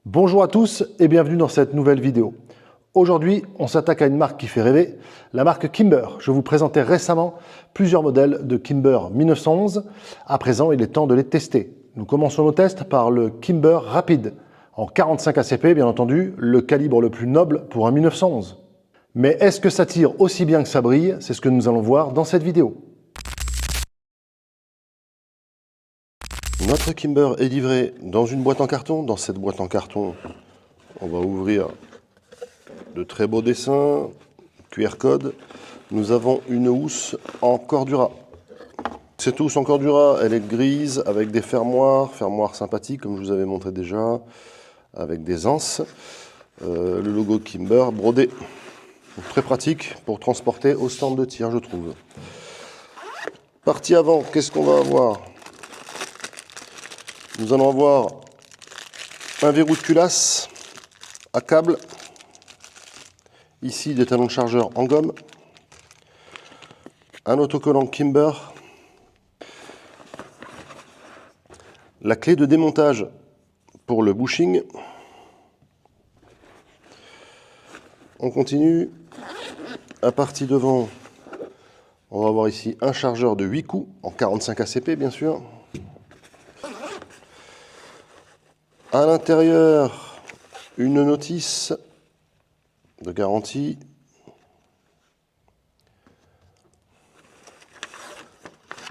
Bonjour à tous et bienvenue dans cette nouvelle vidéo. Aujourd'hui, on s'attaque à une marque qui fait rêver, la marque Kimber. Je vous présentais récemment plusieurs modèles de Kimber 1911. À présent, il est temps de les tester. Nous commençons nos tests par le Kimber Rapid, en 45 ACP, bien entendu, le calibre le plus noble pour un 1911. Mais est-ce que ça tire aussi bien que ça brille? C'est ce que nous allons voir dans cette vidéo. Notre Kimber est livré dans une boîte en carton. Dans cette boîte en carton, on va ouvrir de très beaux dessins, QR code. Nous avons une housse en Cordura. Cette housse en Cordura, elle est grise avec des fermoirs sympathiques comme je vous avais montré déjà, avec des anses. Le logo Kimber brodé. Donc, très pratique pour transporter au stand de tir, je trouve. Partie avant, qu'est-ce qu'on va avoir? Nous allons avoir un verrou de culasse à câble, ici des talons de chargeur en gomme, un autocollant Kimber, la clé de démontage pour le bushing. On continue. À partie devant, on va avoir ici un chargeur de 8 coups en 45 ACP bien sûr. À l'intérieur, une notice de garantie.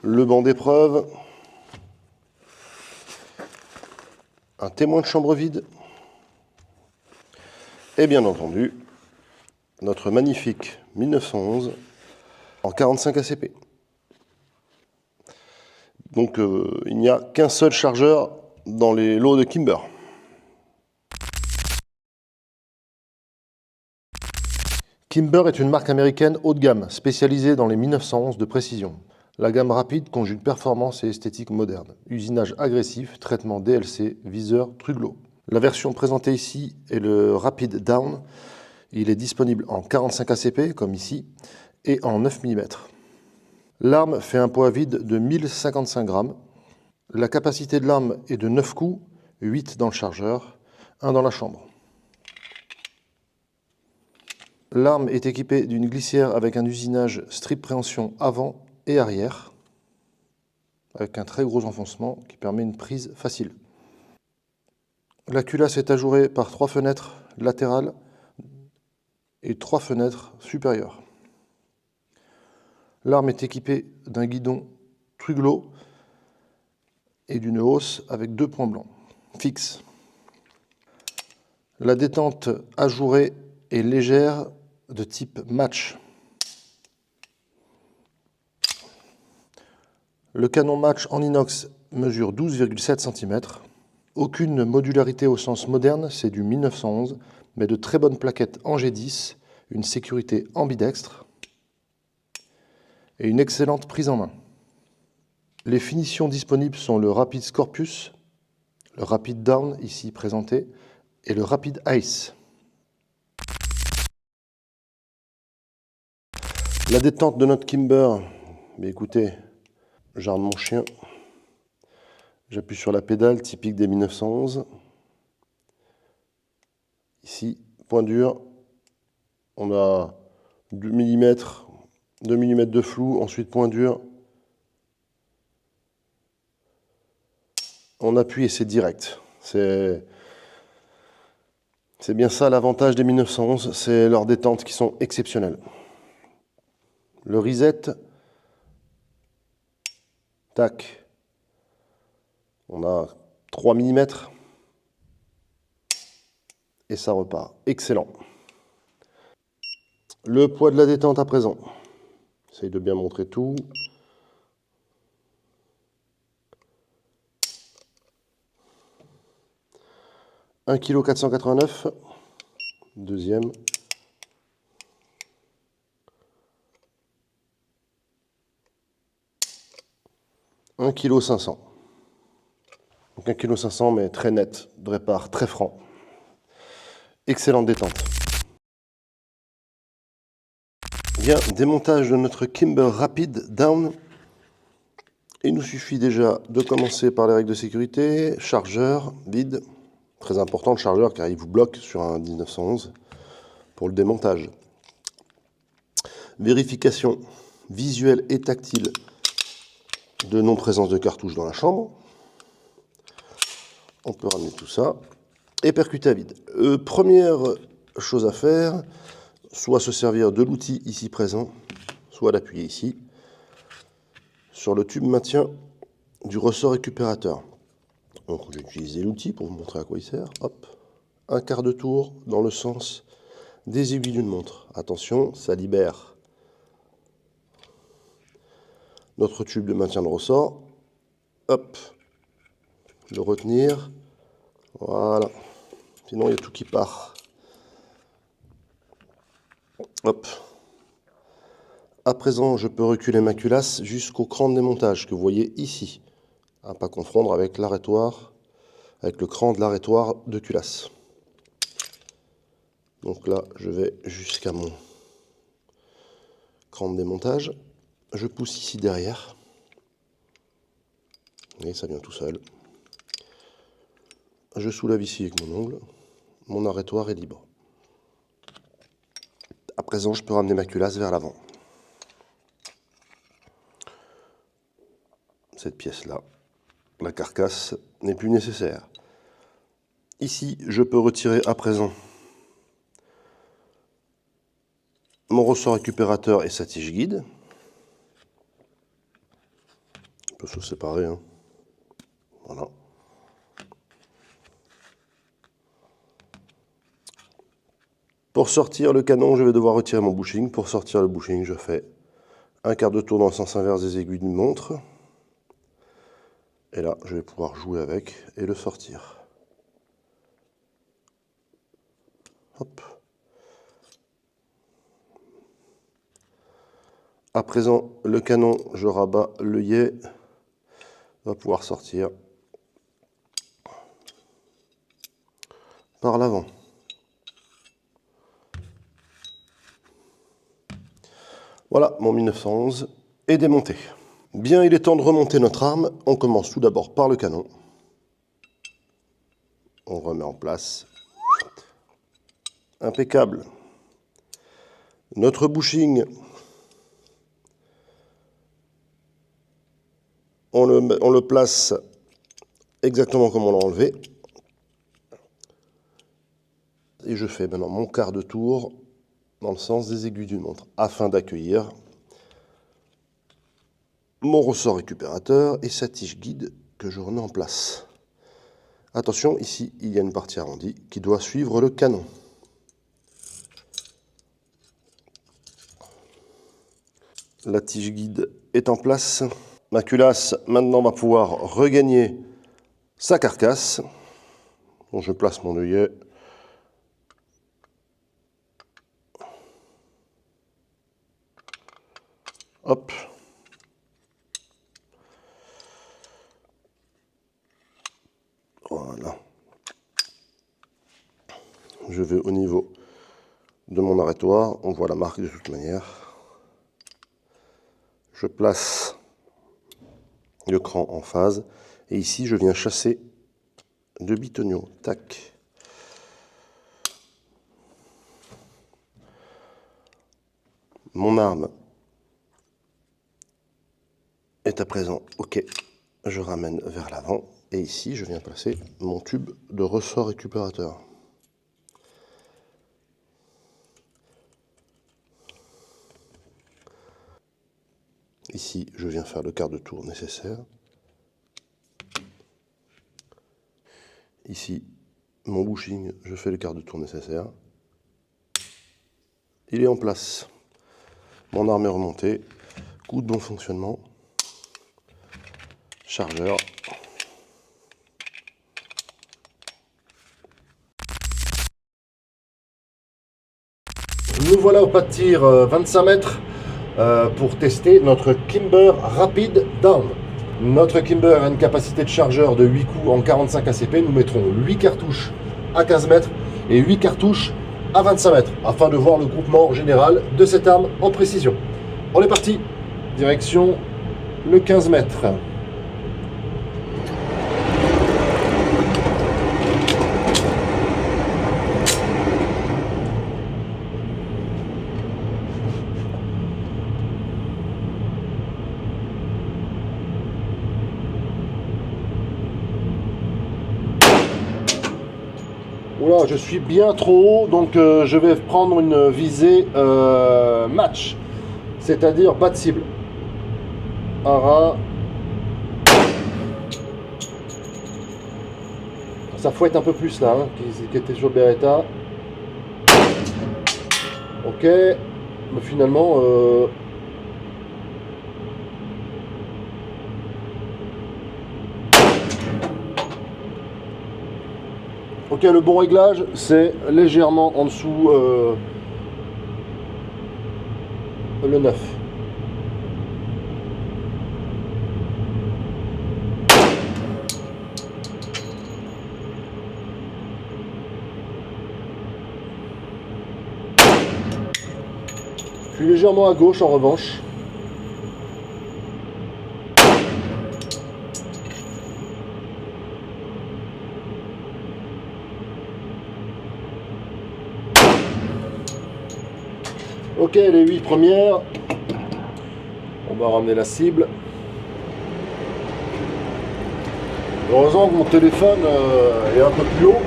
Le banc d'épreuve. Un témoin de chambre vide. Et bien entendu, notre magnifique 1911 en 45 ACP. Donc il n'y a qu'un seul chargeur dans les lots de Kimber. Kimber est une marque américaine haut de gamme, spécialisée dans les 1911 de précision. La gamme rapide conjugue performance et esthétique moderne. Usinage agressif, traitement DLC, viseur Truglo. La version présentée ici est le Rapid Down. Il est disponible en 45 ACP, comme ici, et en 9 mm. L'arme fait un poids vide de 1055 grammes. La capacité de l'arme est de 9 coups, 8 dans le chargeur, 1 dans la chambre. L'arme est équipée d'une glissière avec un usinage strip préhension avant et arrière, avec un très gros enfoncement qui permet une prise facile. La culasse est ajourée par 3 fenêtres latérales et 3 fenêtres supérieures. L'arme est équipée d'un guidon Truglo et d'une hausse avec 2 points blancs fixes. La détente ajourée est légère de type match. Le canon match en inox mesure 12,7 cm. Aucune modularité au sens moderne, c'est du 1911, mais de très bonnes plaquettes en G10, une sécurité ambidextre et une excellente prise en main. Les finitions disponibles sont le Rapid Scorpius, le Rapid Down, ici présenté, et le Rapid Ice. La détente de notre Kimber, mais écoutez, j'arme mon chien, j'appuie sur la pédale typique des 1911. Ici, point dur, on a 2 mm de flou, ensuite point dur. On appuie et c'est direct. C'est bien ça l'avantage des 1911, c'est leurs détentes qui sont exceptionnelles. Le reset, tac, on a 3 mm et ça repart. Excellent. Le poids de la détente à présent. J'essaye de bien montrer tout. « 1,489 kg. Deuxième. 1,5 kg. Donc 1,5 kg, mais très net, de répart, très franc. Excellente détente. Bien, démontage de notre Kimber Rapid Down. Il nous suffit déjà de commencer par les règles de sécurité. Chargeur, vide. Très important le chargeur car il vous bloque sur un 1911 pour le démontage. Vérification visuelle et tactile de non-présence de cartouche dans la chambre. On peut ramener tout ça et percuter à vide. Première chose à faire, soit se servir de l'outil ici présent, soit d'appuyer ici sur le tube maintien du ressort récupérateur. Donc je vais utiliser l'outil pour vous montrer à quoi il sert. Hop, un quart de tour dans le sens des aiguilles d'une montre. Attention, ça libère notre tube de maintien de ressort. Hop, le retenir. Voilà. Sinon, il y a tout qui part. Hop. À présent, je peux reculer ma culasse jusqu'au cran de démontage que vous voyez ici. À ne pas confondre avec l'arrêtoir, avec le cran de l'arrêtoir de culasse. Donc là, je vais jusqu'à mon cran de démontage. Je pousse ici derrière. Et ça vient tout seul. Je soulève ici avec mon ongle. Mon arrêtoir est libre. À présent, je peux ramener ma culasse vers l'avant. Cette pièce-là, la carcasse, n'est plus nécessaire. Ici, je peux retirer à présent mon ressort récupérateur et sa tige guide. On peut se séparer. Hein. Voilà. Pour sortir le canon, je vais devoir retirer mon bushing. Pour sortir le bushing, je fais un quart de tour dans le sens inverse des aiguilles d'une montre. Et là, je vais pouvoir jouer avec et le sortir. Hop. À présent, le canon, je rabats l'œillet, va pouvoir sortir par l'avant. Voilà, mon 1911 est démonté. Bien, il est temps de remonter notre arme. On commence tout d'abord par le canon. On remet en place. Impeccable. Notre bushing, on le place exactement comme on l'a enlevé. Et je fais maintenant mon quart de tour dans le sens des aiguilles d'une montre afin d'accueillir mon ressort récupérateur et sa tige guide que je remets en place. Attention, ici, il y a une partie arrondie qui doit suivre le canon. La tige guide est en place. Ma culasse, maintenant, va pouvoir regagner sa carcasse. Bon, je place mon œillet. Hop. Voilà. Je vais au niveau de mon arrêtoir. On voit la marque de toute manière. Je place le cran en phase. Et ici, je viens chasser de bitonio. Tac. Mon arme est à présent OK. Je ramène vers l'avant. Et ici, je viens placer mon tube de ressort récupérateur. Ici, je viens faire le quart de tour nécessaire. Ici, mon bushing, je fais le quart de tour nécessaire. Il est en place. Mon arme est remontée. Coup de bon fonctionnement. Chargeur. Nous voilà au pas de tir 25 mètres pour tester notre Kimber Rapid Down. Notre Kimber a une capacité de chargeur de 8 coups en 45 ACP. Nous mettrons 8 cartouches à 15 mètres et 8 cartouches à 25 mètres afin de voir le groupement général de cette arme en précision. On est parti, direction le 15 mètres. Oula, je suis bien trop haut, donc je vais prendre une visée match, c'est-à-dire pas de cible. Ara. Ça fouette un peu plus là, hein, qui était sur Beretta. Ok, mais finalement... Ok, le bon réglage, c'est légèrement en dessous le 9. Je suis légèrement à gauche en revanche. Ok, les 8 premières. On va ramener la cible. Heureusement que mon téléphone est un peu plus haut.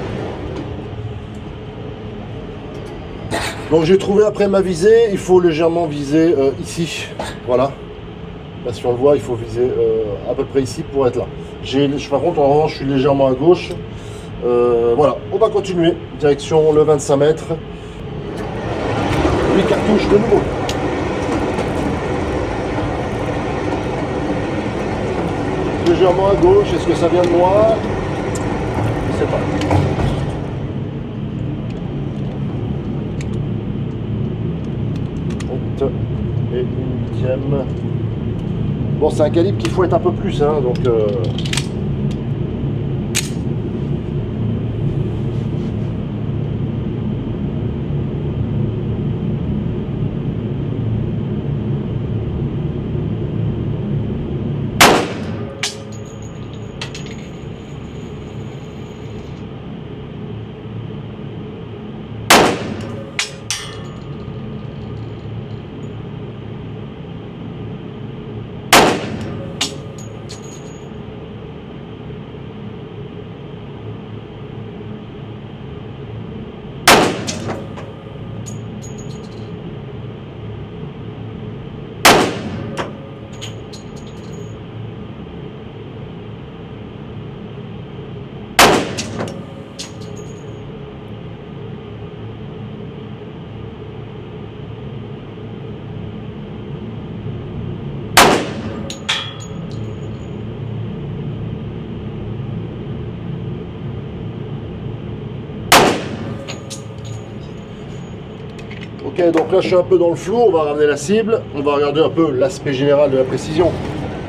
Donc j'ai trouvé après ma visée, il faut légèrement viser ici. Voilà. Là si on le voit, il faut viser à peu près ici pour être là. Par contre en revanche, je suis légèrement à gauche. Voilà, on va continuer. Direction le 25 mètres. 8 cartouches de nouveau. Légèrement à gauche, est-ce que ça vient de moi? Je sais pas. Et une huitième. Bon, c'est un calibre qu'il faut être un peu plus, hein, donc... Ok, donc là je suis un peu dans le flou, on va ramener la cible, on va regarder un peu l'aspect général de la précision.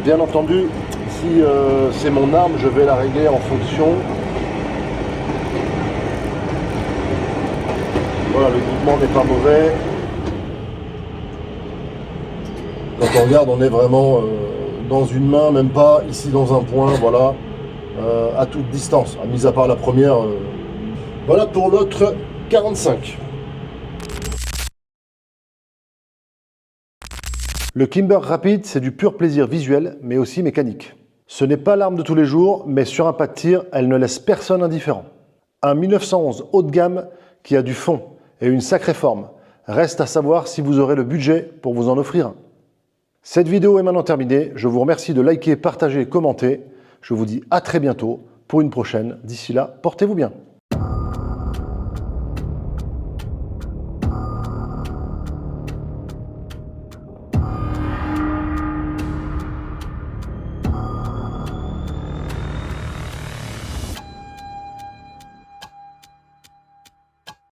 Bien entendu, si c'est mon arme, je vais la régler en fonction. Voilà, le mouvement n'est pas mauvais. Quand on regarde, on est vraiment dans une main, même pas ici dans un point, voilà, à toute distance, mis à part la première. Voilà pour l'autre 45. Le Kimber Rapid, c'est du pur plaisir visuel, mais aussi mécanique. Ce n'est pas l'arme de tous les jours, mais sur un pas de tir, elle ne laisse personne indifférent. Un 1911 haut de gamme qui a du fond et une sacrée forme. Reste à savoir si vous aurez le budget pour vous en offrir un. Cette vidéo est maintenant terminée. Je vous remercie de liker, partager et commenter. Je vous dis à très bientôt pour une prochaine. D'ici là, portez-vous bien.